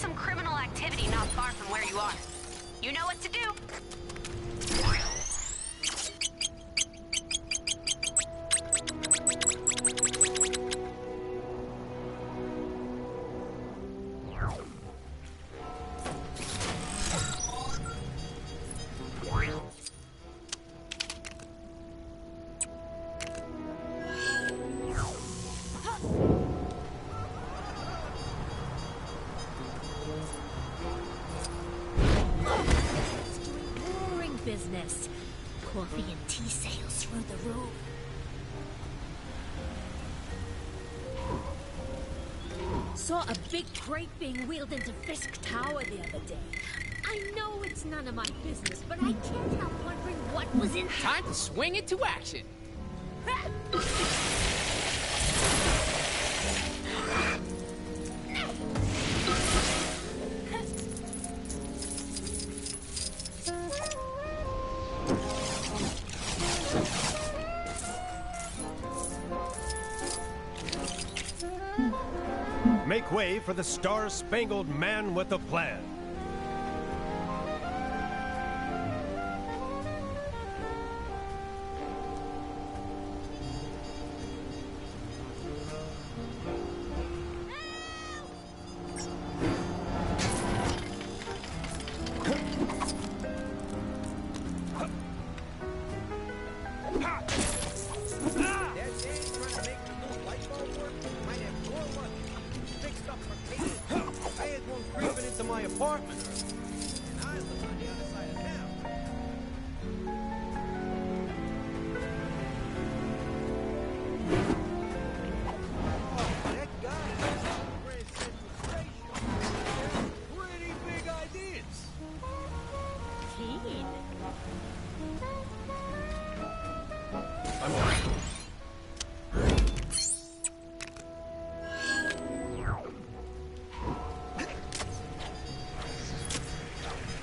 some criminal activity not far from where you are. You know what to do. Business. Coffee and tea sales through the roof. Saw a big crate being wheeled into Fisk Tower the other day. I know it's none of my business, but I can't help wondering what was in... Time to swing it to action. Make way for the Star-Spangled Man with a Plan.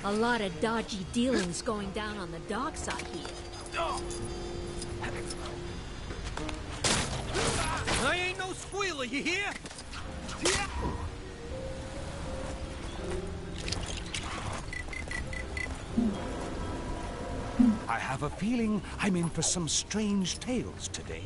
A lot of dodgy dealings going down on the dock side here. I ain't no squealer, you hear? I have a feeling I'm in for some strange tales today.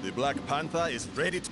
The Black Panther is ready to...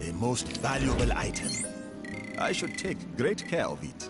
A most valuable item. I should take great care of it.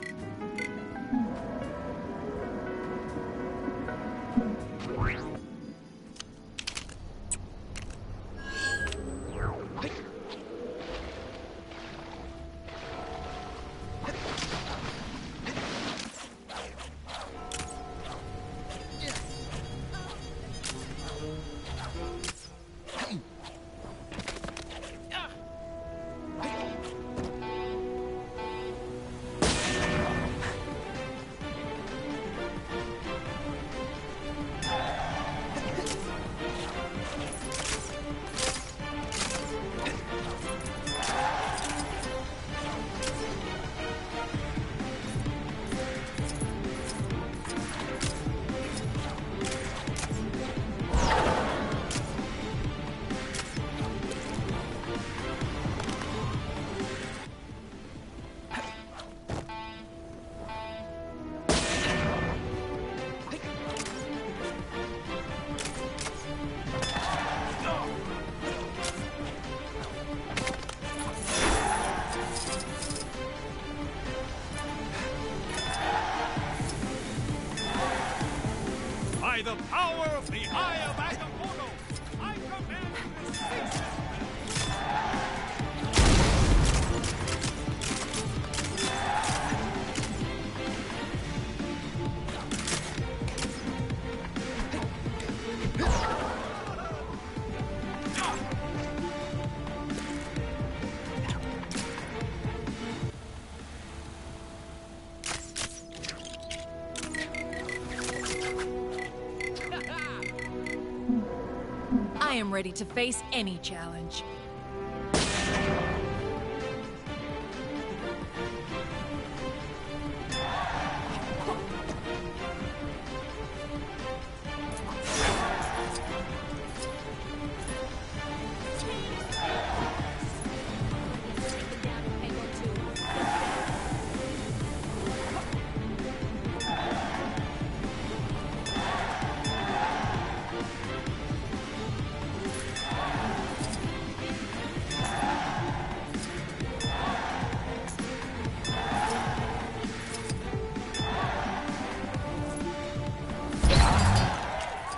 By the power of the Eye of Agamotto, I command you to cease this. I am ready to face any challenge.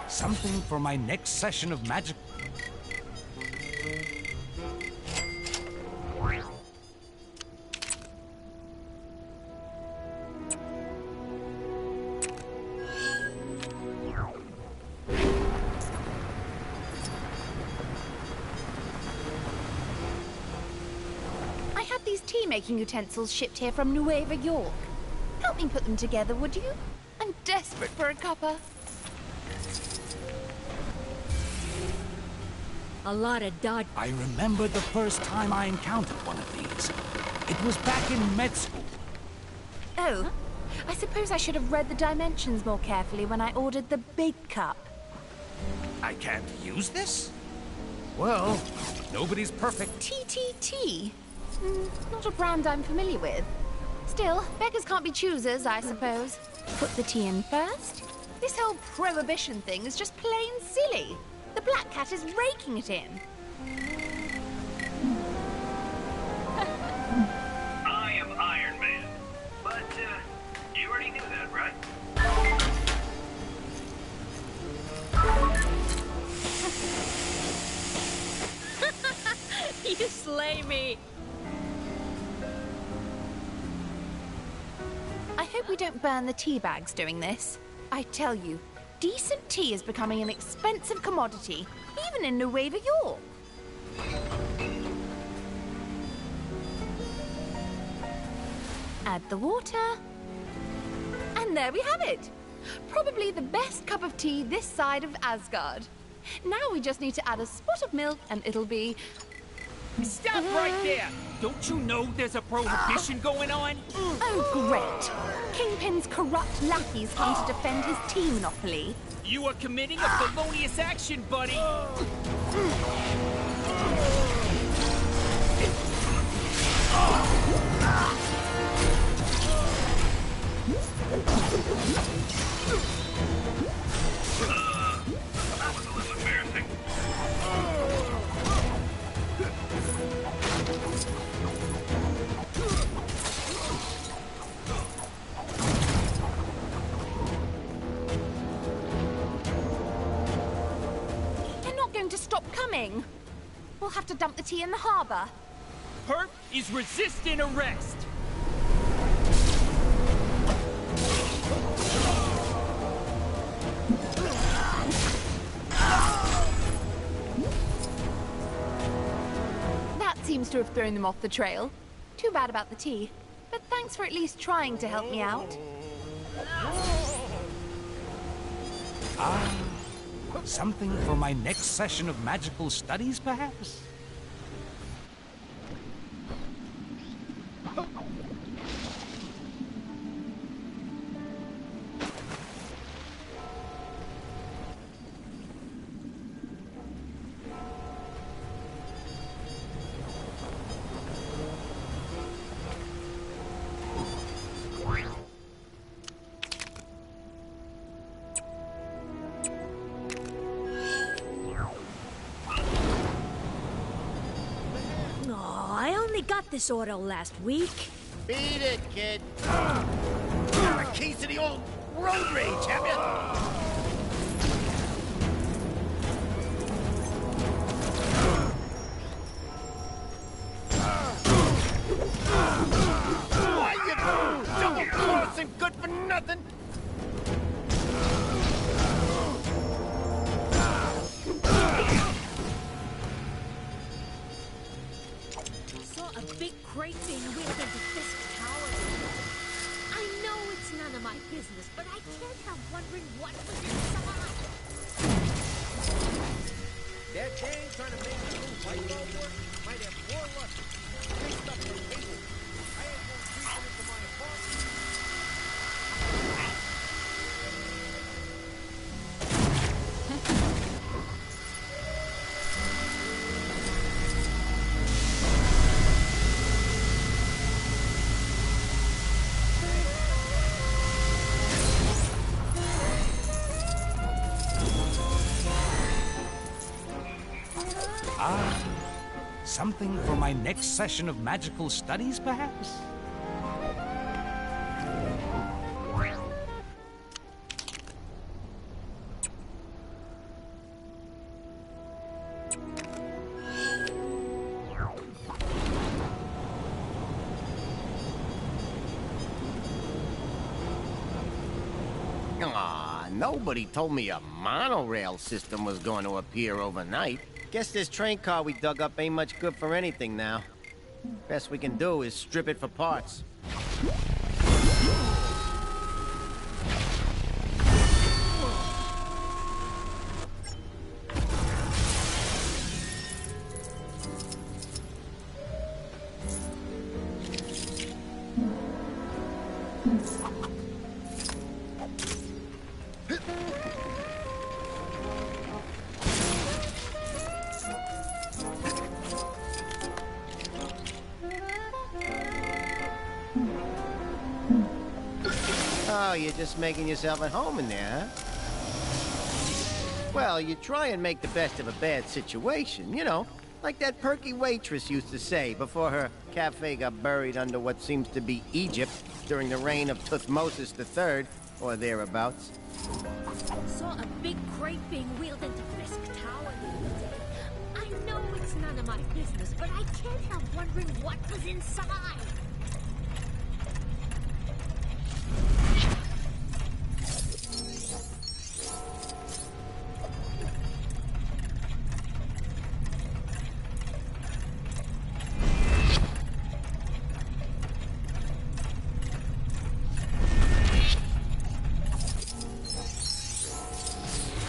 Something for my next session of magic. I had these tea-making utensils shipped here from Noir, York. Help me put them together, would you? I'm desperate for a cuppa. A lot of dodge. I remember the first time I encountered one of these. It was back in med school. Oh, I suppose I should have read the dimensions more carefully when I ordered the big cup. I can't use this? Well, nobody's perfect. TTT? Not a brand I'm familiar with. Still, beggars can't be choosers, I suppose. Put the tea in first? This whole prohibition thing is just plain silly. The Black Cat is raking it in. I am Iron Man. But, you already knew that, right? You slay me. I hope we don't burn the tea bags doing this. I tell you, decent tea is becoming an expensive commodity, even in Noir, York. Add the water. And there we have it. Probably the best cup of tea this side of Asgard. Now we just need to add a spot of milk and it'll be... Stop right there! Don't you know there's a prohibition going on? Oh, great. Kingpin's corrupt lackeys come to defend his tea monopoly. You are committing a felonious action, buddy! That was a little embarrassing. They're not going to stop coming. We'll have to dump the tea in the harbor. Perp is resisting arrest! That seems to have thrown them off the trail. Too bad about the tea. But thanks for at least trying to help me out. Something for my next session of magical studies, perhaps? Got this order last week. Beat it, kid. Got the keys to the old road rage, have you? wondering what was inside. That gang trying to make the new white ball work might have more luck. They stuck the table. I had one creeping into my apartment. Something for my next session of magical studies, perhaps? Aw, nobody told me a monorail system was going to appear overnight. Guess this train car we dug up ain't much good for anything now. Best we can do is strip it for parts. Oh, you're just making yourself at home in there, huh? Well, you try and make the best of a bad situation, you know, like that perky waitress used to say before her cafe got buried under what seems to be Egypt during the reign of Tutmosis III, or thereabouts. Saw a big crate being wheeled into Fisk Tower the other day. I know it's none of my business, but I can't help wondering what was inside.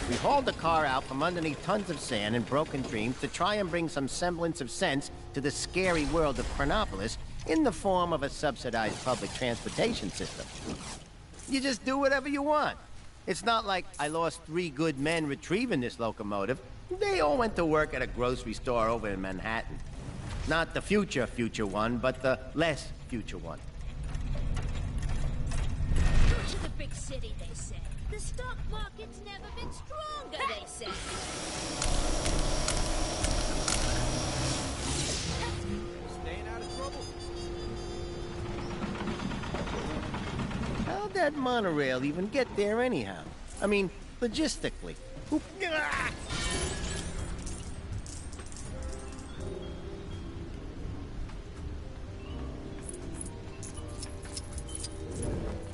We hauled the car out from underneath tons of sand and broken dreams to try and bring some semblance of sense to the scary world of Chronopolis in the form of a subsidized public transportation system. You just do whatever you want. It's not like I lost 3 good men retrieving this locomotive. They all went to work at a grocery store over in Manhattan. Not the future one, but the less future one. Go to the big city, they say. The stock market's never been stronger, they say. Staying out of trouble. How'd that monorail even get there anyhow? I mean, logistically. Who... Ah!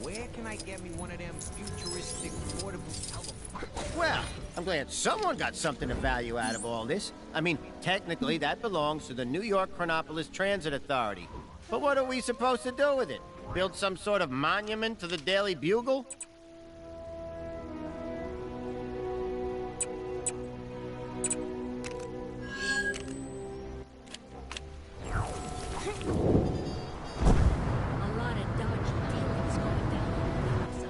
Where can I get me one of them futuristic portable telephones? Well, I'm glad someone got something of value out of all this. I mean, technically, that belongs to the New York Chronopolis Transit Authority. But what are we supposed to do with it? Build some sort of monument to the Daily Bugle? A lot of dodgy dealings going down on the dark side.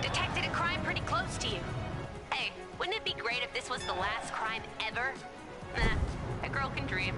Detected a crime pretty close to you. Hey, wouldn't it be great if this was the last crime ever? Nah, a girl can dream.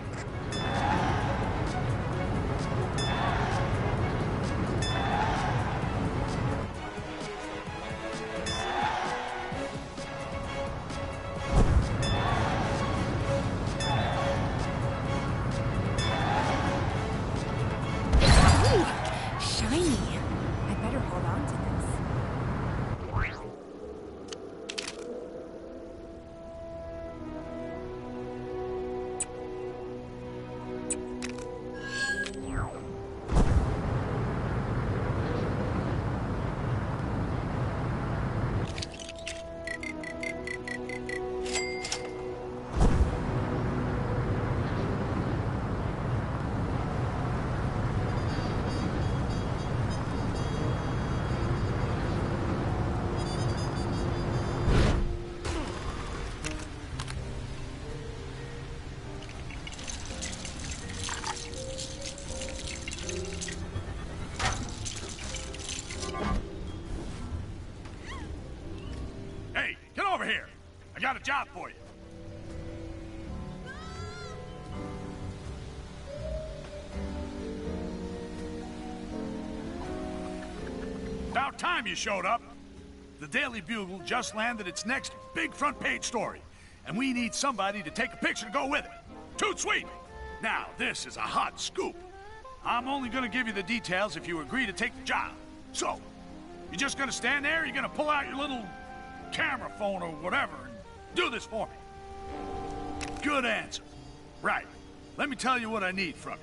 Hey, get over here. I got a job for you. About time you showed up. The Daily Bugle just landed its next big front page story, and we need somebody to take a picture to go with it. Toot sweet! Now, this is a hot scoop. I'm only gonna give you the details if you agree to take the job. So, you just gonna stand there, or you gonna pull out your little camera phone or whatever and do this for me? Good answer. Right. Let me tell you what I need from you.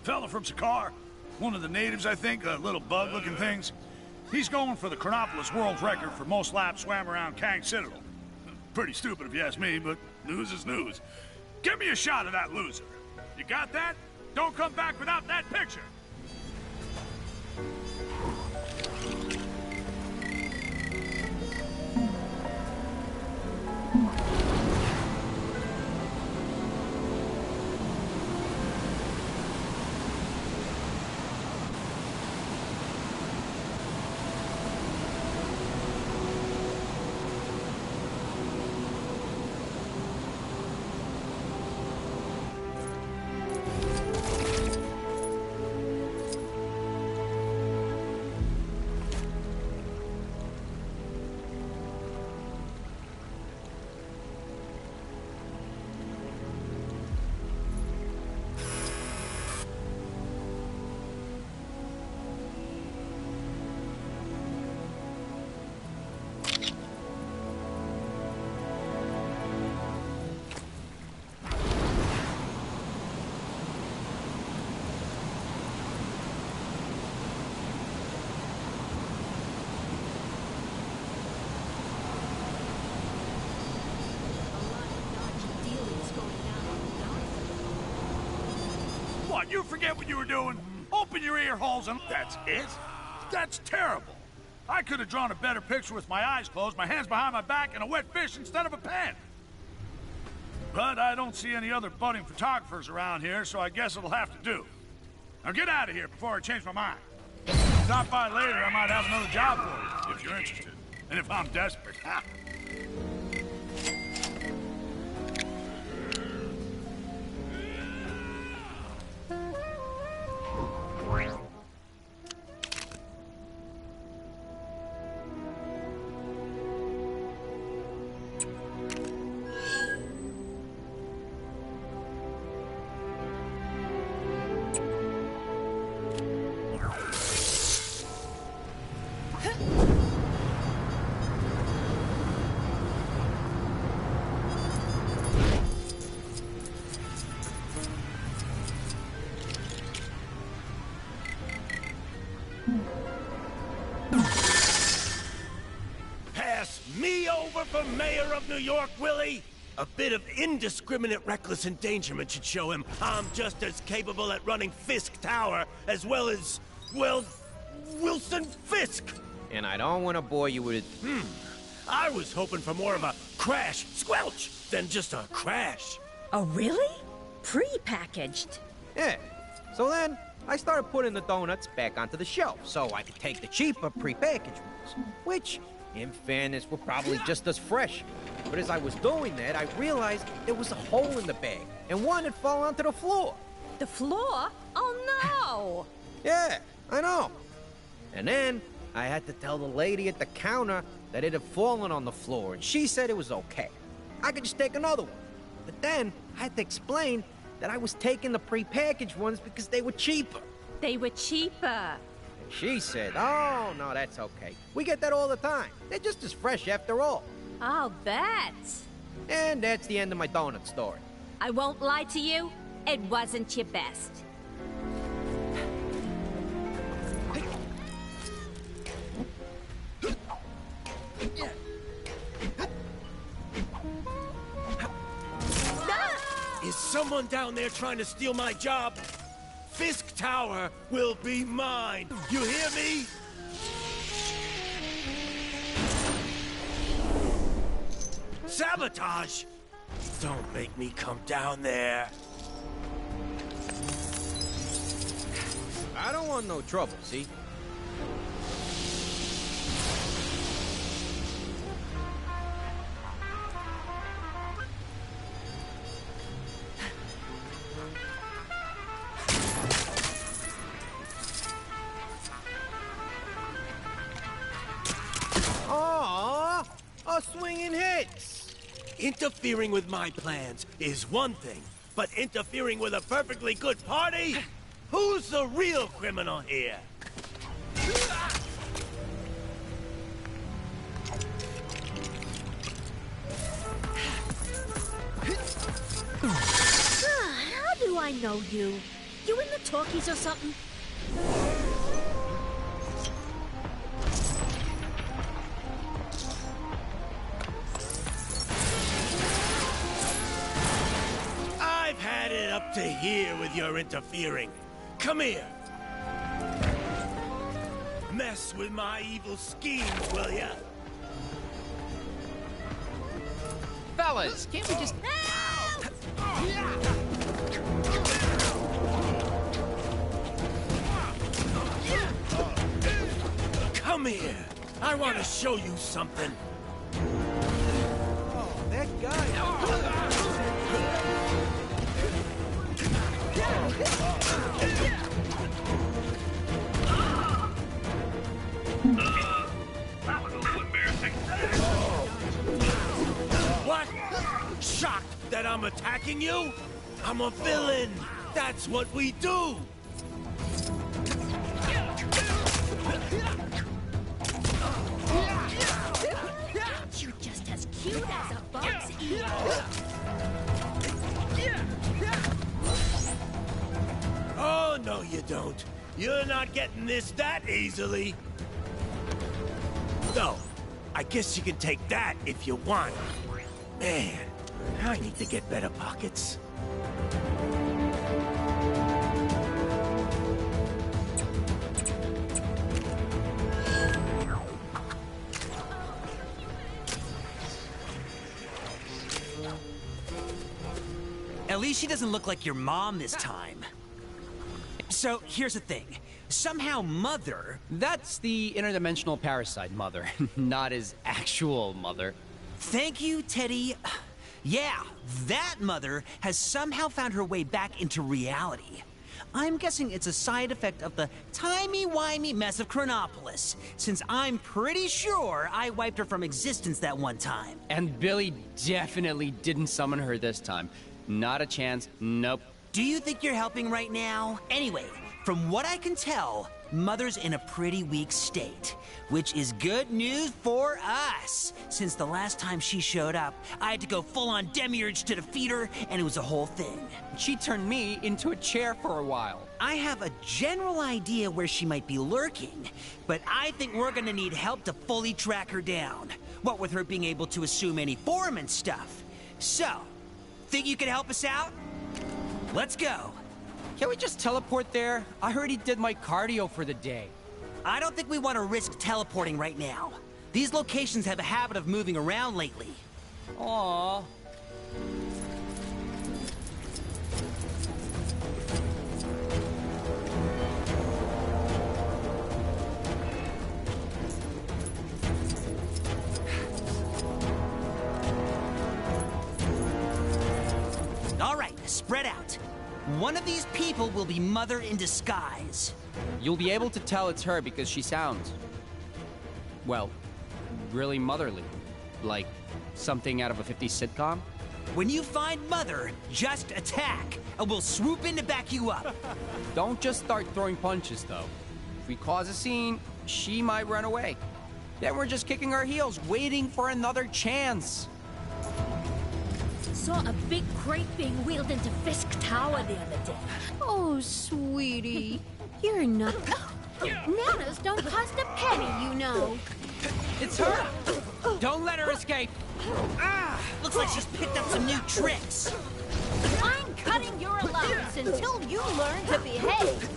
Fella from Sakar, one of the natives, I think, little bug-looking things. He's going for the Chronopolis world record for most laps swam around Kang Citadel. Pretty stupid if you ask me, but news is news. Give me a shot of that loser. You got that? Don't come back without that picture. You forget what you were doing? Open your ear holes and... That's it? That's terrible. I could have drawn a better picture with my eyes closed, my hands behind my back, and a wet fish instead of a pen. But I don't see any other budding photographers around here, so I guess it'll have to do. Now get out of here before I change my mind. Stop by later, I might have another job for you, if you're interested. And if I'm desperate. For mayor of New York, Willie? A bit of indiscriminate reckless endangerment should show him I'm just as capable at running Fisk Tower as well as, well, Wilson Fisk. And I don't want to bore you with... I was hoping for more of a crash squelch than just a crash. Oh, really? Pre-packaged? Yeah. So then, I started putting the donuts back onto the shelf so I could take the cheaper prepackaged ones, which... in fairness, were probably just as fresh. But as I was doing that, I realized there was a hole in the bag, and one had fallen onto the floor. The floor? Oh, no! Yeah, I know. And then, I had to tell the lady at the counter that it had fallen on the floor, and she said it was okay. I could just take another one. But then, I had to explain that I was taking the prepackaged ones because they were cheaper. They were cheaper. She said, oh, no, that's okay. We get that all the time. They're just as fresh after all. I'll bet. And that's the end of my donut story. I won't lie to you. It wasn't your best. Is someone down there trying to steal my job? Fisk Tower will be mine. You hear me? Sabotage! Don't make me come down there. I don't want no trouble, see? about swinging hits? Interfering with my plans is one thing, but interfering with a perfectly good party? Who's the real criminal here? How do I know you? You in the talkies or something? I've had it up to here with your interfering. Come here. Mess with my evil schemes, will ya? Fellas, can't we just... Come here. I want to show you something. Oh, that guy. That was a little embarrassing. What? Shocked that I'm attacking you? I'm a villain. That's what we do. You're just as cute as a bug's ear. Oh, no, you don't. You're not getting this that easily. Though, I guess you can take that if you want. Man, I need to get better pockets. At least she doesn't look like your mom this time. So, here's the thing. Somehow Mother... That's the interdimensional parasite mother, not his actual mother. Thank you, Teddy. Yeah, that Mother has somehow found her way back into reality. I'm guessing it's a side effect of the timey-wimey mess of Chronopolis, since I'm pretty sure I wiped her from existence that one time. And Billy definitely didn't summon her this time. Not a chance, nope. Do you think you're helping right now? Anyway, from what I can tell, Mother's in a pretty weak state, which is good news for us. Since the last time she showed up, I had to go full-on demiurge to defeat her, and it was a whole thing. She turned me into a chair for a while. I have a general idea where she might be lurking, but I think we're gonna need help to fully track her down. What with her being able to assume any form and stuff. So, think you can help us out? Let's go. Can we just teleport there? I heard he did my cardio for the day. I don't think we want to risk teleporting right now. These locations have a habit of moving around lately. Aww. All right, spread out. One of these people will be Mother in disguise. You'll be able to tell it's her because she sounds, well, really motherly. Like something out of a 50s sitcom. When you find Mother, just attack, and we'll swoop in to back you up. Don't just start throwing punches, though. If we cause a scene, she might run away. Then we're just kicking our heels, waiting for another chance. Saw a big crate being wheeled into Fisk Tower the other day. Oh, sweetie. You're not... Manners don't cost a penny, you know. It's her! Don't let her escape! Looks like she's picked up some new tricks. I'm cutting your allowance until you learn to behave.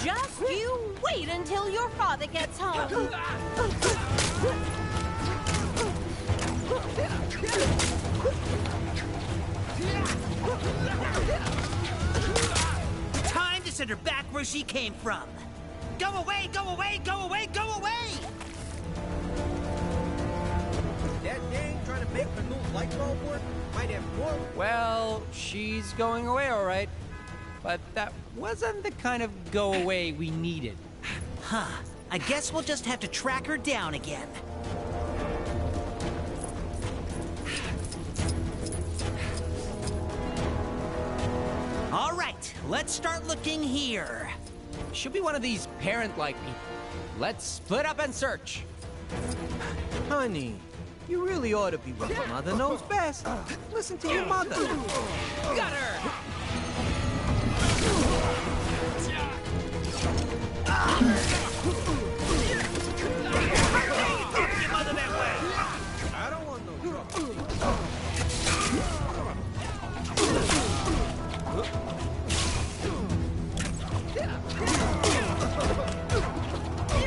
Just you wait until your father gets home. Time to send her back where she came from. Go away, go away, go away, go away! make the new light bulb work? Might have more. Well, she's going away, all right. But that wasn't the kind of go away we needed. Huh. I guess we'll just have to track her down again. All right, let's start looking here. She'll be one of these parent-like people. Let's split up and search. Honey, you really ought to be with your mother knows best. Listen to your mother. Got her! Your mother that way! I don't want no trouble.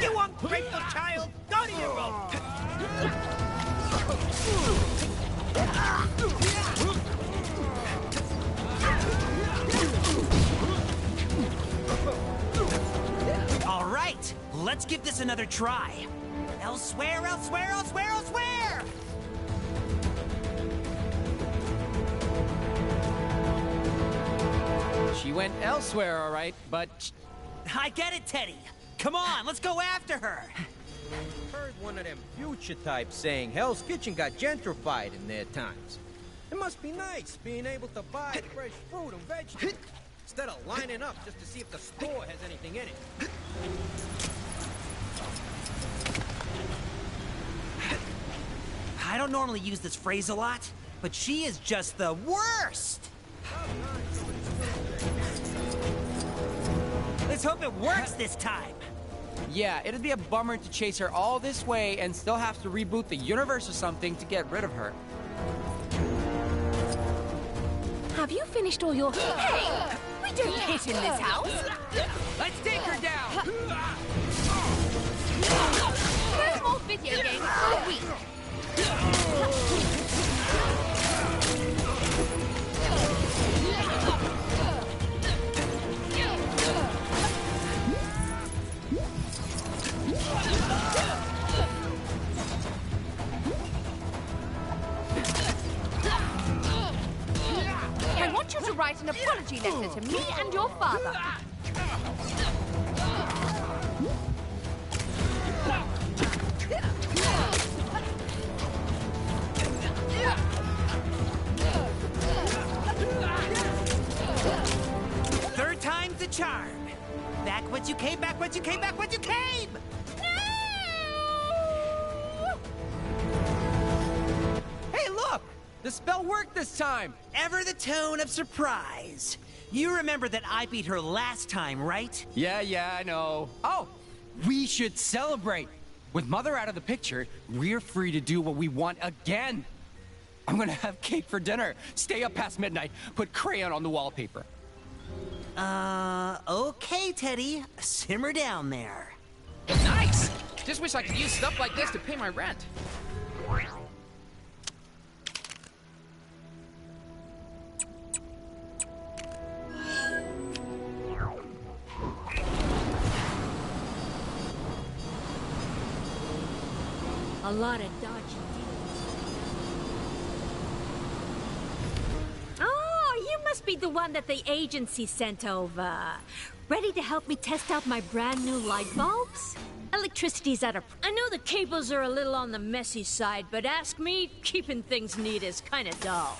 You ungrateful child! Go to your room! All right, let's give this another try. Elsewhere, elsewhere, elsewhere, elsewhere! She went elsewhere, all right, but... I get it, Teddy. Come on, let's go after her. Heard one of them future types saying Hell's Kitchen got gentrified in their times. It must be nice being able to buy fresh fruit and vegetables instead of lining up just to see if the store has anything in it. I don't normally use this phrase a lot, but she is just the worst. Let's hope it works this time. Yeah, it'd be a bummer to chase her all this way and still have to reboot the universe or something to get rid of her. Have you finished all your... Hey! We don't hit in this house! Let's take her down! No more video games for a week! I want you to write an apology letter to me and your father. Third time's the charm. Back what you came, back what you came, back what you came! Hey, look! The spell worked this time! Ever the tone of surprise. You remember that I beat her last time, right? Yeah, I know. Oh, we should celebrate. With Mother out of the picture, we're free to do what we want again. I'm gonna have cake for dinner, stay up past midnight, put crayon on the wallpaper. Okay, Teddy. Simmer down there. Nice! Just wish I could use stuff like this to pay my rent. A lot of dodgy deals. Oh, you must be the one that the agency sent over. Ready to help me test out my brand new light bulbs? Electricity's at a... I know the cables are a little on the messy side, but ask me, keeping things neat is kind of dull.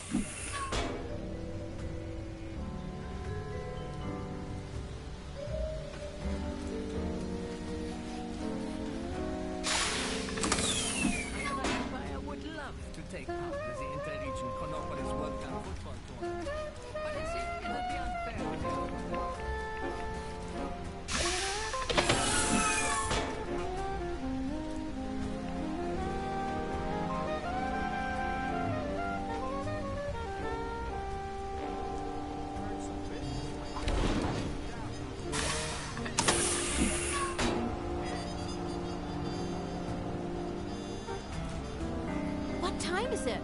I would love to take part in the interregion Chronopolis World Cup football tournament, but it seems it would be unfair with you. What time is it?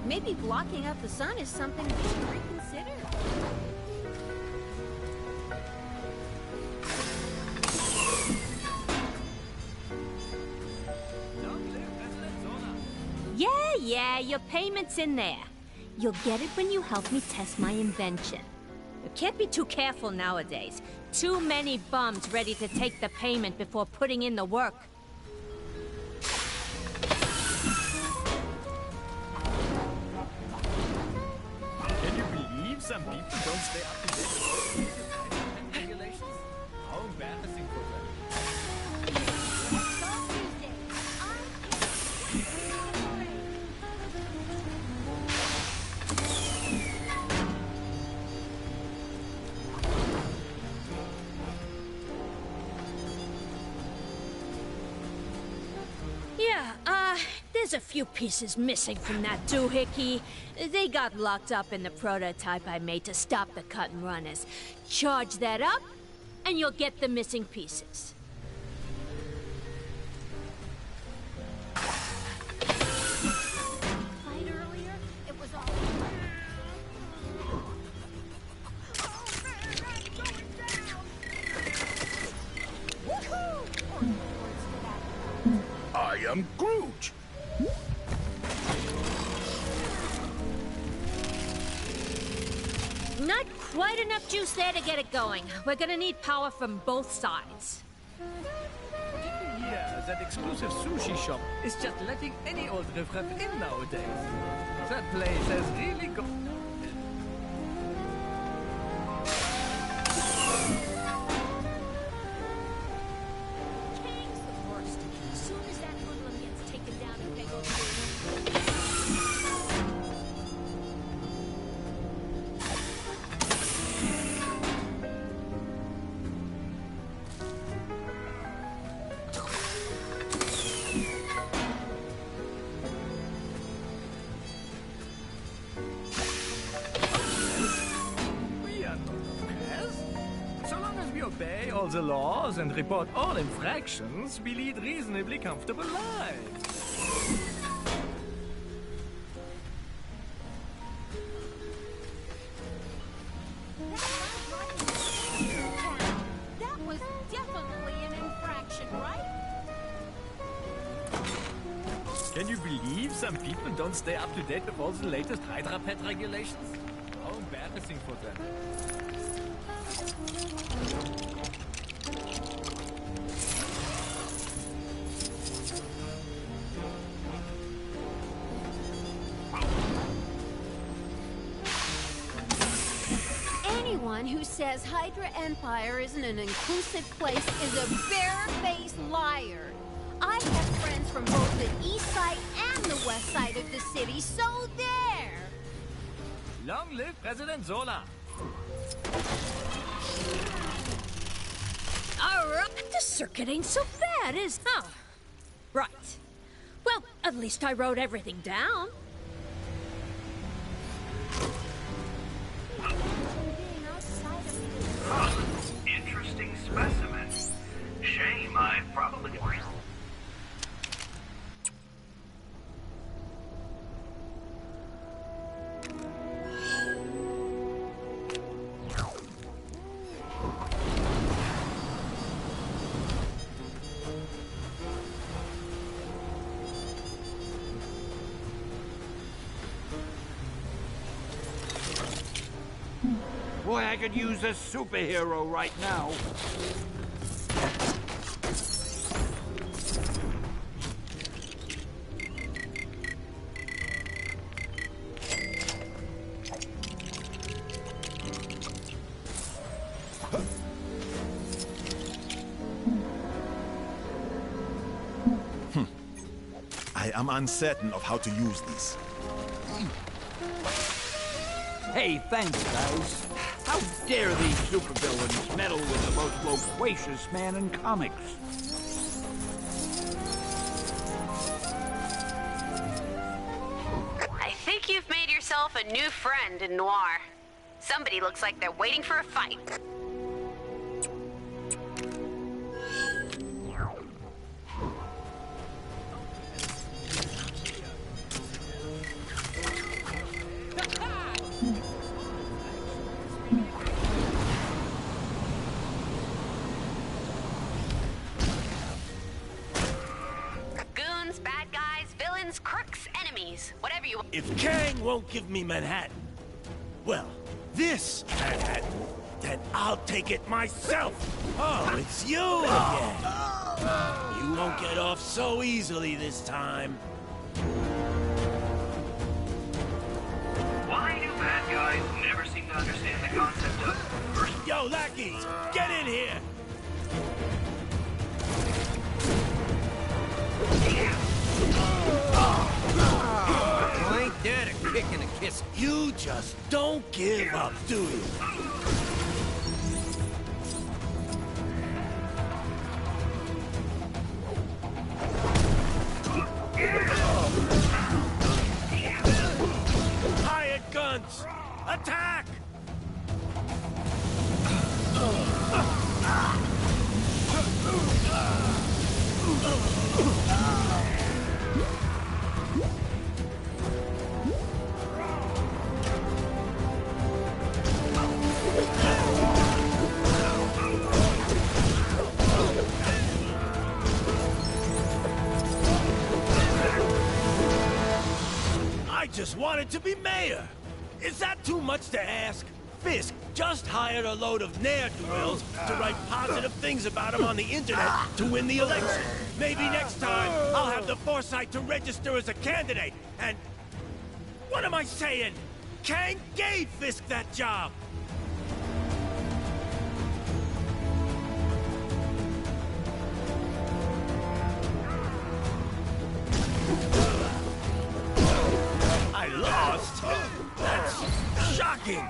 Maybe blocking out the sun is something we should reconsider. Yeah, Yeah, your payment's in there. You'll get it when you help me test my invention. You can't be too careful nowadays. Too many bums ready to take the payment before putting in the work. Can you believe some people don't stay up to date with regulations? How embarrassing for them. Yeah, there's a few pieces missing from that doohickey. They got locked up in the prototype I made to stop the cut and runners. Charge that up, and you'll get the missing pieces. Fight earlier, it was all... I am Groot. Not quite enough juice there to get it going. We're gonna need power from both sides. Yeah, that exclusive sushi shop is just letting any old riffraff in nowadays. That place has really gone... Kang's the worst. As soon as that hoodlum gets taken down and they go We are not oppressed. So long as we obey all the laws and report all infractions, we lead reasonably comfortable lives. That was definitely an infraction, right? Can you believe some people don't stay up to date with all the latest Hydra Pet regulations? How embarrassing for them. Anyone who says Hydra Empire isn't an inclusive place is a bare-faced liar. I have friends from both the east side and the west side of the city, so there! Long live President Zola! Alright, the circuit ain't so bad, is it? Oh, right. Well, at least I wrote everything down. Huh. Interesting specimen. Shame, I probably... Boy, I could use a superhero right now. I am uncertain of how to use these. Hey, thanks, guys. How dare these supervillains meddle with the most loquacious man in comics? I think you've made yourself a new friend in Noir. Somebody looks like they're waiting for a fight. Goons, bad guys, villains, crooks, enemies. Grammys, whatever you want. If Kang won't give me Manhattan, well, this Manhattan, then I'll take it myself. Oh, it's you again. You won't get off so easily this time. Why do bad guys never seem to understand the concept of first... Yo, lackeys, get in here! Well, ain't that a kick and a kiss? You just don't give up, do you? Hired guns! Attack! I just wanted to be mayor. Is that too much to ask? Fisk just hired a load of ne'er-do-wells to write positive things about him on the internet to win the election. Maybe next time I'll have the foresight to register as a candidate. And what am I saying? Kang gave Fisk that job. I lost? That's shocking!